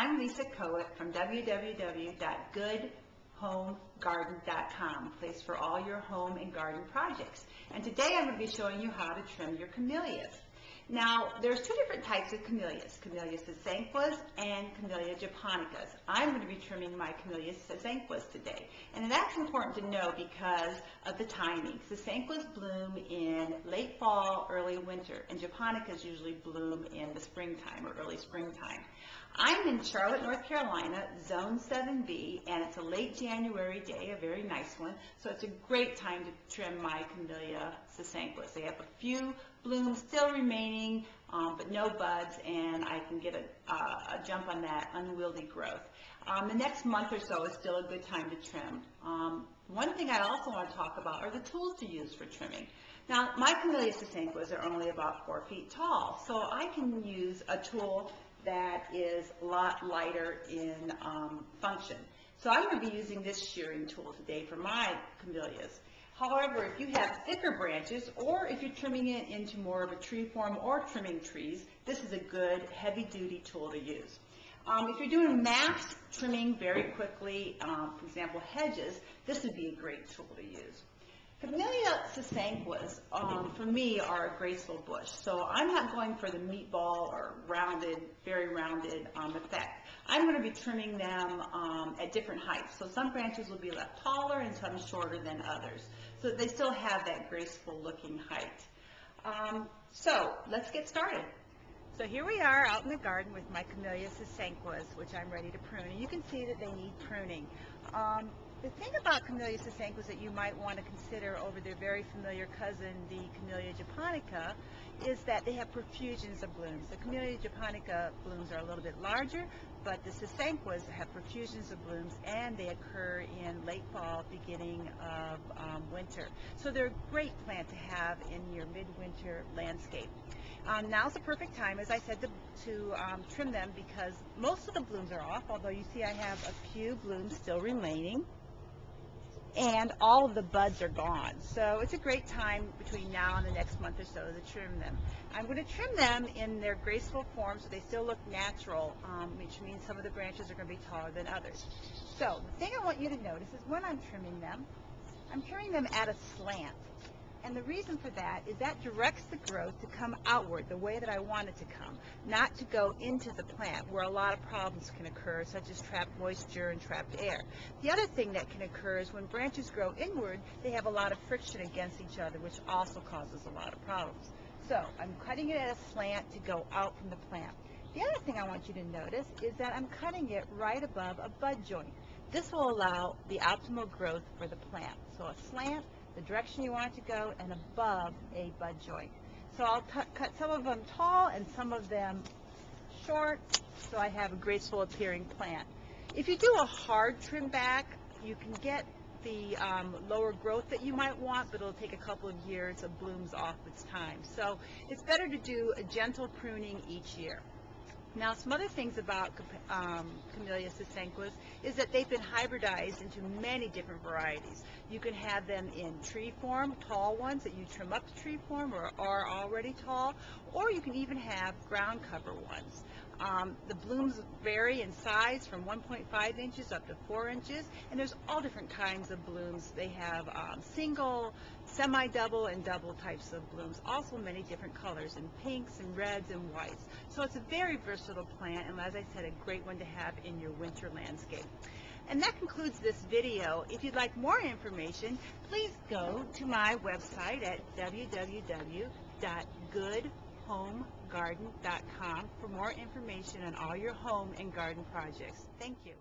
I'm Lisa Kowitt from www.goodhomegarden.com, place for all your home and garden projects. And today I'm going to be showing you how to trim your camellias. Now, there's two different types of camellias, Camellia Sasanquas and Camellia japonicas. I'm going to be trimming my Camellia Sasanquas today. And that's important to know because of the timing. Sasanquas bloom in late fall, early winter, and japonicas usually bloom in the springtime or early springtime. I'm in Charlotte, North Carolina, Zone 7B, and it's a late January day, a very nice one, so it's a great time to trim my Camellia Sasanquas. They have a few blooms still remaining, but no buds, and I can get a jump on that unwieldy growth. The next month or so is still a good time to trim. One thing I also want to talk about are the tools to use for trimming. Now, my Camellia Sasanquas are only about 4 feet tall, so I can use a tool that is a lot lighter in function. So I'm going to be using this shearing tool today for my camellias. However, if you have thicker branches, or if you're trimming it into more of a tree form or trimming trees, this is a good heavy-duty tool to use. If you're doing mass trimming very quickly, for example hedges, this would be a great tool to use. Camellia Sasanquas, for me, are a graceful bush, so I'm not going for the meatball or rounded, very rounded effect. I'm going to be trimming them at different heights, so some branches will be left taller and some shorter than others, so they still have that graceful looking height. So let's get started. So here we are out in the garden with my Camellia Sasanquas, which I'm ready to prune, and you can see that they need pruning. The thing about Camellia Sasanquas that you might want to consider over their very familiar cousin, the Camellia japonica, is that they have profusions of blooms. The Camellia japonica blooms are a little bit larger, but the Sasanquas have profusions of blooms, and they occur in late fall, beginning of winter. So they're a great plant to have in your midwinter landscape. Now's the perfect time, as I said, to trim them because most of the blooms are off, although you see I have a few blooms still remaining. And all of the buds are gone. So it's a great time between now and the next month or so to trim them. I'm going to trim them in their graceful form so they still look natural, which means some of the branches are going to be taller than others. So the thing I want you to notice is when I'm trimming them at a slant. And the reason for that is that directs the growth to come outward the way that I want it to come, not to go into the plant where a lot of problems can occur, such as trapped moisture and trapped air. The other thing that can occur is when branches grow inward, they have a lot of friction against each other, which also causes a lot of problems. So I'm cutting it at a slant to go out from the plant. The other thing I want you to notice is that I'm cutting it right above a bud joint. This will allow the optimal growth for the plant. So a slant, the direction you want it to go, and above a bud joint. So I'll cut some of them tall and some of them short, so I have a graceful appearing plant. If you do a hard trim back, you can get the lower growth that you might want, but it'll take a couple of years of blooms off its time. So it's better to do a gentle pruning each year. Now, some other things about Camellia Sasanquas is that they've been hybridized into many different varieties. You can have them in tree form, tall ones that you trim up to tree form or are already tall, or you can even have ground cover ones. The blooms vary in size from 1.5 inches up to 4 inches, and there's all different kinds of blooms. They have single, semi-double, and double types of blooms, also many different colors in pinks and reds and whites. So it's a very versatile plant, and as I said, a great one to have in your winter landscape. And that concludes this video. If you'd like more information, please go to my website at www.goodhomegarden.com for more information on all your home and garden projects. Thank you.